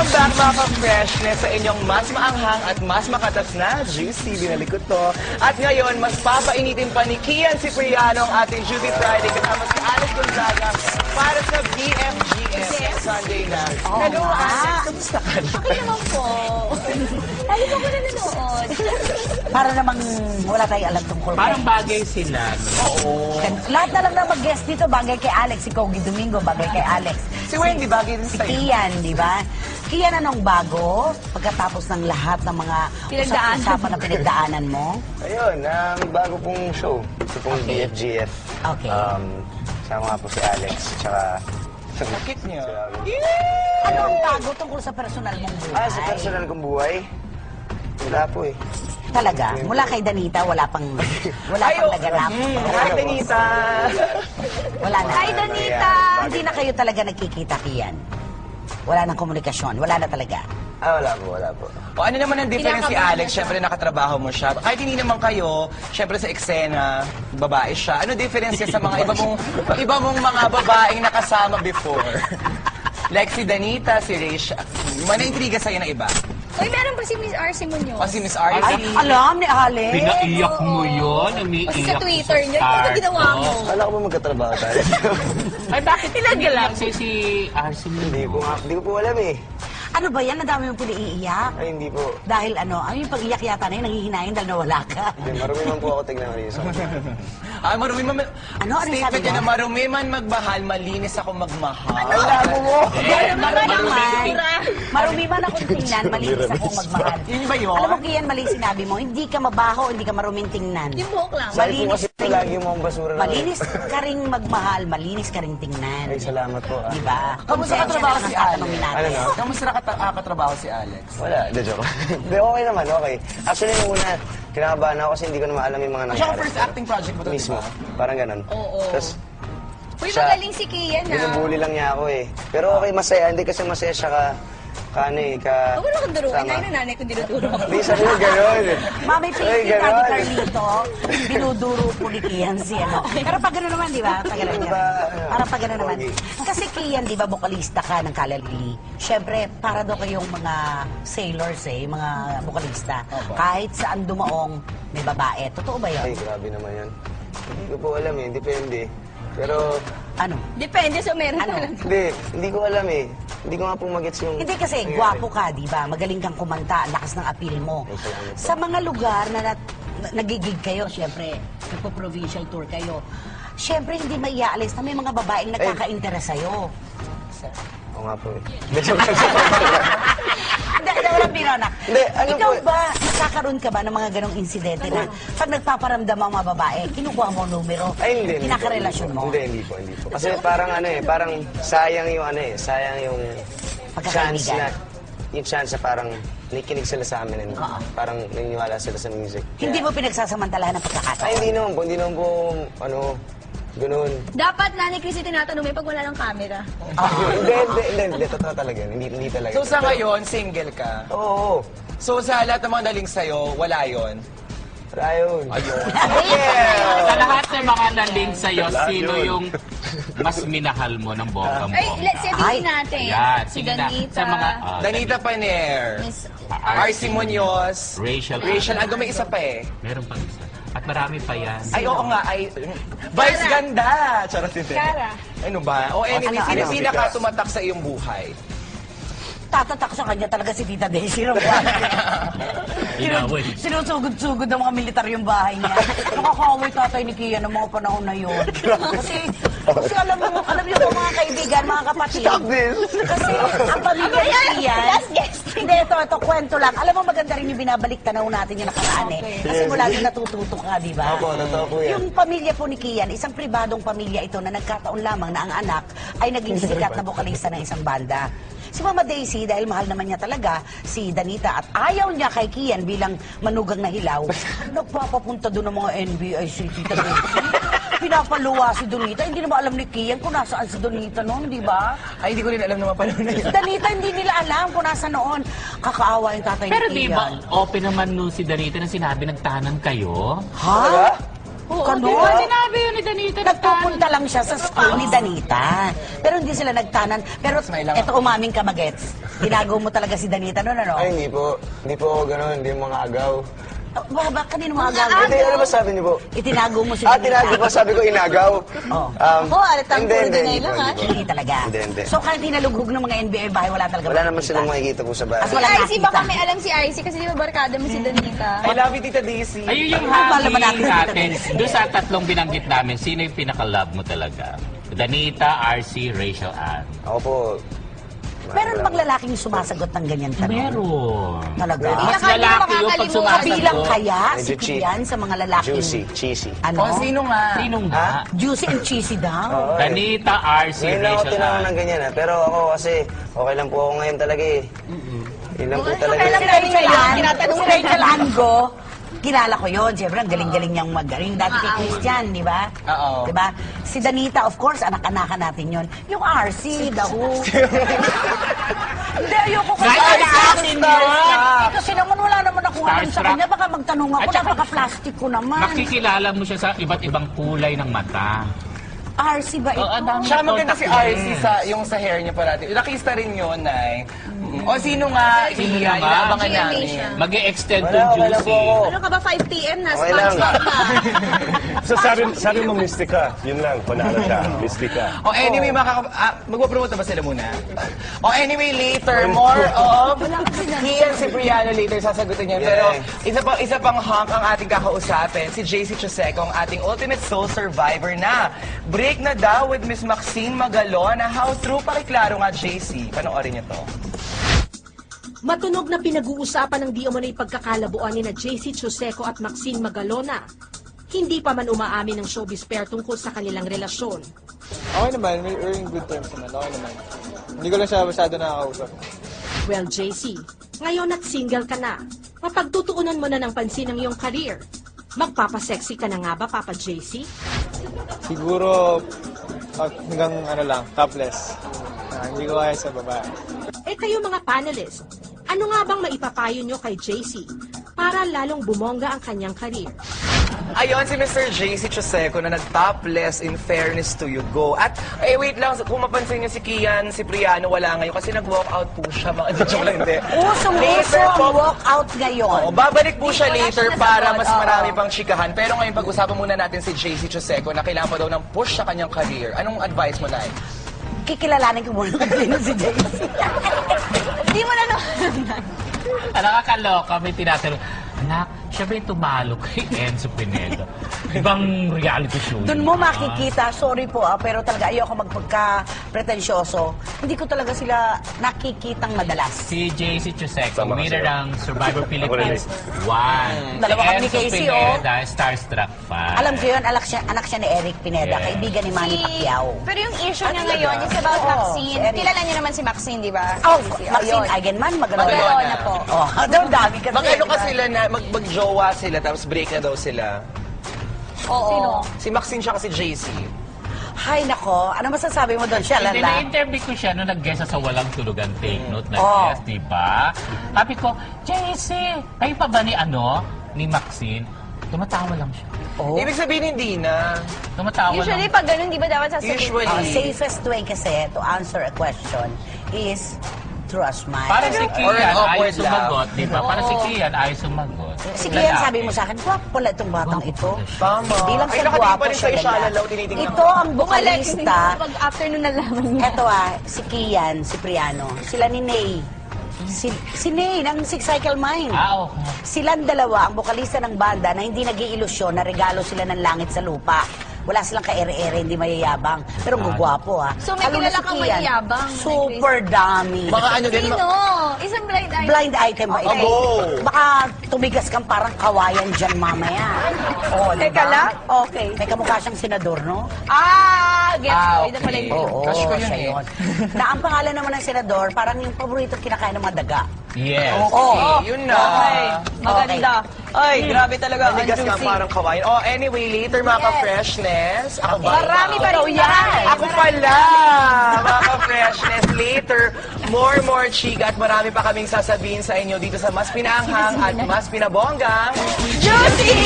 Welcome back mga ka-freshness sa inyong mas maanghang at mas makatas na Juicy. Binalikot to. At ngayon, mas papainitin pa ni Kian Cipriano ang ating Juicy Friday kasama si Alex Gonzaga para sa BFGS Sunday na. Hello, Alex. Kamusta ka? Okay naman po. Lagi po ko nanonood. Para namang wala tayong alam tungkol Parang bagay sila. Oo. Lahat na lang na mag-guest dito, bagay kay Alex. Si Kogi Domingo, bagay kay Alex. Si Wendy, bagay din Si sa'yo. Kian, di ba? Kian, anong bago? Pagkatapos ng lahat ng mga Pinagdaanan. usapan na pinagdaanan mo? Ayun, bago pong show. Ito pong BFGF. Okay. Sama nga po si Alex, tsaka... Sakit niya. Ano ang bago tungkol sa personal mong buhay? Sa personal kong buhay, wala po eh. Talaga? Mula kay Danita, wala pang naganap? Hi, Denisa. Wala na. Hi, Danita! Hindi na kayo talaga nagkikita, Kian? Wala nang komunikasyon? Wala na talaga? Wala po. O ano naman ang difference si Kinakabahan Alex? siya. Siyempre nakatrabaho mo siya. Kahit hindi naman kayo, siyempre sa eksena, babae siya. Ano difference niya sa mga iba mong mga babaeng nakasama before? Like si Danita, si Rachel. Mana-intriga sa'yo na iba? Uy, meron pa si Miss Arce Munoz. O si Miss Arce. Ay, alam ni Alex. Pinaiyak mo yun. Umiiyak Kasi sa mo Twitter niya, ano ginawa mo? Kala ko ba magkatrabaho tayo? Ay, bakit pinaiyak si Arsenal? Hindi ko po alam eh. Ano ba yan? Ang dami mong piniiyak. Ay, hindi po. Dahil ano, yung pag-iyak yata na yun, nanghihinayin dahil nawala ka. Hindi, marumi man po ako tignan ko yung song. Marumi man. Ano sabi Statement mo? niya na marumi man magmahal, malinis ako magmahal. Ang labo mo! Marumi man akong tingnan, malinis akong magmahal. Yun ba yun? Alam mo, Kian, mali sinabi mo, hindi ka mabaho, hindi ka maruming tingnan. Yung buhok lang. Sabi po kasi lagi mo ang basura na. Malinis ka ring magmahal, malinis ka ring tingnan. Ay, salamat po. Di ba? Kamusta katrabaho si Alex? Ano na? Kamusta katrabaho si Alex? Wala, de joke. Hindi, okay naman, okay. Actually, nung una, kinakabahan ako kasi hindi ko naman alam yung mga Siya nangyari. ang first acting project mo to, Mismo. diba? Parang ganun. Oo. Tapos, Uy, siya- magaling si Kian ha. binubuli lang niya ako eh. Pero okay, masaya. Hindi kasi masaya siya ka Huwag mo na kong duruin. sama. Tayo na nanay kung dinuduro ako. Hindi, sabi ko gano'n. Mami, Ay, thank you, ganon. Daddy Carlito. Binuduro po ni Kian si ano. Pero pag gano'n naman, di ba? Pag gano'n Ano naman. ba? Para pag gano'n naman. Okay. Kasi Kian, di ba, vokalista ka ng Kalalili. Siyempre, para daw kayong mga sailors mga vokalista. Opo. Kahit saan dumaong, may babae. Totoo ba Ay, yun? grabe naman yan. Hindi ko po alam eh. Depende. Pero, Ano? Depende sa meron Ano? talaga. hindi ko alam eh. Hindi ko nga po magets yung... Hindi kasi, nangyari. gwapo ka, di ba? Magaling kang kumanta, ang lakas ng appeal mo. Ay, salamat po. Sa mga lugar na nagigig kayo, syempre, nagpo-provincial tour kayo, syempre hindi maiaalis na may mga babaeng nagkaka-interest sa'yo. Oo nga po eh. Hindi, joke lang. Hindi, walang pinona. Hindi, ano Ikaw po eh. ba, nakakaroon ka ba ng mga ganong insidente na pag nagpaparamdam ang mga babae, kinukuha mo ang numero, Ay, hindi. kinakarelasyon mo? Hindi po. Kasi parang parang sayang yung sayang yung chance Pagkakaibigan. na, yung chance na parang nakikinig sila sa amin and parang naniniwala sila sa music. Hindi mo pinagsasamantalahan ng pagkakataon? Ay, hindi naman po, ganun. Dapat nanay Chrissy tinatanong may pag wala ng camera. Hindi, totoo talaga yun. Hindi talaga. So sa ngayon, single ka. Oo, So sa lahat ng mga daling sa'yo, wala yon. ayun. Ayun. Sa lahat ng mga naling sa'yo, sino yung mas minahal mo ng bonggang Ay, let's Ay. sabihin natin. Yan, Si sige na. Danita. Sa mga... Danita Paner. Miss Arce Munoz. Rachel. Ando may isa pa eh. Meron pang isa. At marami pa yan. Ay, oo nga. Vice ganda. Charot hindi. Cara. Ano ba? O anyway, Ano, sino ano? pinaka tumatak sa iyong buhay? Tatatak sa kanya talaga si Tita Daisy Ramon. Inaway. Sinusugod-sugod ng mga militar yung bahay niya. Nakakaway tatay ni Kian ng mga panahon na yun. Kasi alam niyo po mga kaibigan, mga kapatid. Stop this! Kasi ang pamilya ni Kian. Last guest. Hindi, ito, kwento lang. Alam mo, maganda rin yung binabalik tanaw natin yung nakaraan eh. Kasi mula din natututo ka, di ba? Opo, totoo po yan. Yung pamilya po ni Kian, isang pribadong pamilya ito na nagkataon lamang na ang anak ay naging sikat na bokalista ng isang banda. Si Mama Daisy, dahil mahal naman niya talaga si Danita at ayaw niya kay Kian bilang manugang na hilaw, nagpapapunta doon ng mga NBI si Tita Daisy. Pinapaluwa si Donita. Hindi naman alam ni Kian kung nasaan si Donita noon, di ba? Ay, hindi ko rin alam naman pala na yun. Danita, hindi nila alam kung nasa noon. Kakaawa yung tatay Pero ni di Kian. ba, open naman no si Danita na sinabi nagtanan kayo? Ha? Oo, Kanon? Di ba sinabi yun ni Danita Nagpupunta lang siya sa school ni Danita. Pero hindi sila nagtanan. Pero Smile lang eto umaming ka, Magets. Tinago mo talaga si Danita noon, ano? Ay, hindi po. Hindi po ako gano'n. Hindi mga agaw. Baka kanino mga agaw? Hindi, ano ba sabi niyo po? Itinago mo si Tinago pa. Sabi ko inagaw. Oh. Ako, alatang Hindi, puro hindi, dinay hindi lang, po, ha? hindi po. Hindi talaga. Hindi. So, kahit tinalugog ng mga NBA bahay, wala talaga Wala naman makikita. silang makikita po sa bahay. As Si wala Icy, nakita. baka may alam si Icy kasi di ba barkada mo si Danita? I love you, Tita Daisy. Ayun yung Mahal naman hangin natin. natin. Doon sa tatlong binanggit namin, sino yung pinaka-love mo talaga? Danita, RC, Rachel Ann. Ako po. Meron bang lalaking sumasagot ng ganyan tanong? Meron. Talaga? Mas Hindi lalaki yung pag makakalimutan. sumasagot. Kabilang kaya Medyo si cheesy. Kian sa mga lalaking... Juicy, cheesy. Ano? O, sino nga? Sino nga? Juicy and cheesy daw. Oo, eh. Danita, RC, Ngayon lang ako Rachel tinanong Ann. ng ganyan Pero ako kasi, okay lang po ako ngayon talaga eh. Yun lang po talaga. okay lang Si namin Rachel ngayon, Ann, tinatanong si Rachel Ann go, kilala ko yun. Siyempre, ang galing-galing niyang magaling. Dati kay Christian, di ba? Oo. Di ba? Si Danita, of course, anak-anakan natin yun. Yung RC, the who. Hindi, ayoko ko. Right, Starstruck. akin yun. Kasi naman wala naman ako alam sa Starstruck. kanya. Baka magtanong ako, At saka- napaka-plastic ko naman. Makikilala mo siya sa iba't ibang kulay ng mata. RC ba ito? Oo, ang dami. Siya maganda si Contact RC sa yung sa hair niya parati. Nakista rin yun, Nay. O sino nga, Sino Iya, naman? inaabangan GMA namin. siya. Mag-e-extend Wala, tong okay lang juicy. po ako. Ano ka ba, 5 p.m. na? Okay lang. SpongeBob na. So sabi mo Mystica, yun lang, panalo siya, Mystica. O anyway, magpapromote na ba sila muna? O anyway, later, more of Kian Cipriano later sasagutin niya. Pero isa pang hunk ang ating kakausapin, si JC Choseco, ang ating ultimate soul survivor na. Break na daw with Miss Maxine Magalona. How true? Pakiklaro nga, JC. Panoorin niyo to. Matunog na pinag-uusapan ng di umano'y pagkakalabuan ni na JC Choseco at Maxine Magalona. Hindi pa man umaamin ng showbiz pair tungkol sa kanilang relasyon. Okay naman, we're in good terms naman. Okay naman. Hindi ko lang siya masyado nakakausap. Well, JC, ngayon at single ka na, mapagtutuunan mo na ng pansin ang iyong career. Magpapasexy ka na nga ba, Papa JC? Siguro hanggang topless. Hindi ko kaya sa babae. Eh kayo mga panelists, ano nga bang maipapayo nyo kay JC para lalong bumongga ang kanyang career? Ayon si Mr. JC Choseco na nag-topless in fairness to you. Go. At, wait lang, kung mapansin niyo si Kian Cipriano, wala ngayon kasi nag-walk out po siya. Mga joke lang, hindi. Usong-uso Later po, ang walkout ngayon. Oo, babalik po siya Wala later siya para nasagot. mas marami pang chikahan. Pero ngayon, pag-usapan muna natin si JC Choseco na kailangan pa daw ng push sa kanyang career. Anong advice mo, Nay? Kikilalanin ko muna sino si JC. Hindi mo na Nakakaloka, may tinatanong, anak, siya ba yung tumalo kay Enzo Pinedo? Ibang reality show. Doon yun, mo ah. makikita, sorry po pero talaga ayoko magpagka-pretensyoso. Hindi ko talaga sila nakikitang madalas. Si JC Choseco, Sama ka winner sa'yo. ng Survivor Philippines 1. Dalawa kami ni Enzo Casey, Pineda, Starstruck 5. Alam ko yun, anak siya ni Eric Pineda, Yes. kaibigan ni Manny Pacquiao. Pero yung issue niya ngayon is about Oo, Maxine. si Eric. Kilala niyo naman si Maxine, di ba? Oh, Si- Maxine ayun. Eigenman, Magalona po. Oh, daw dami kasi. Mag-ano ka diba? sila na, mag-jowa sila, tapos break na daw sila. Oo. Si Maxine siya kasi JC. Hay nako, ano masasabi mo doon? Siya Hindi, lala. na-interview ko siya nung nag-guest sa Walang Tulugan Take Note na Oh. guest, di ba? Sabi ko, JC, kayo pa ba ni Maxine? Tumatawa lang siya. Oh. Ibig sabihin, hindi na. Tumatawa Usually, lang. pag ganun, di ba dapat sasabihin? Usually. Safest way kasi to answer a question is through a smile. Para si Or Kian, an ayaw awkward sumagot, di ba? Para si Oo. Kian, ayaw sumagot. Si Kian sabi mo sa akin, gwapo pala itong batang ito. Tama. Hindi lang Ay, siya nakatingin gwapo pa rin siya sa isya, ganyan. lalaw, tinitingnan Ito ko. ang vocalista. Pag afternoon nalaman niya. Eto si Kian, Cipriano. Sila ni Ney. Si Ney ng Six Cycle Mind. Ah, okay. Silang dalawa, ang bokalista ng banda na hindi nag-iilusyon na regalo sila ng langit sa lupa. Wala silang ka-ere-ere, hindi mayayabang. Pero ang gwapo So, may Lalo na kilala si kang Kian, mayayabang. Super dami. Mga ano din, Sino? Isang blind item. Blind item ba ito? Abo. Baka tumigas kang parang kawayan dyan mamaya. Oh, Teka lang? Okay. May kamukha siyang senador, no? Gets ko. Ito pala okay. yung... Oo, Crush ko yun siya eh. yun. Na ang pangalan naman ng senador, parang yung paborito kinakain ng mga daga. Yes. Oh, Yun na. Okay. Maganda. Ay, grabe talaga. Naligas ka parang kawain. Oh, anyway, later mga ka-freshness. Ako ba? Marami pa rin yan. Ako pala! Mga ka-freshness. Later, more chika at marami pa kaming sasabihin sa inyo dito sa Mas Pinaanghang at Mas Pinabonggang Juicy!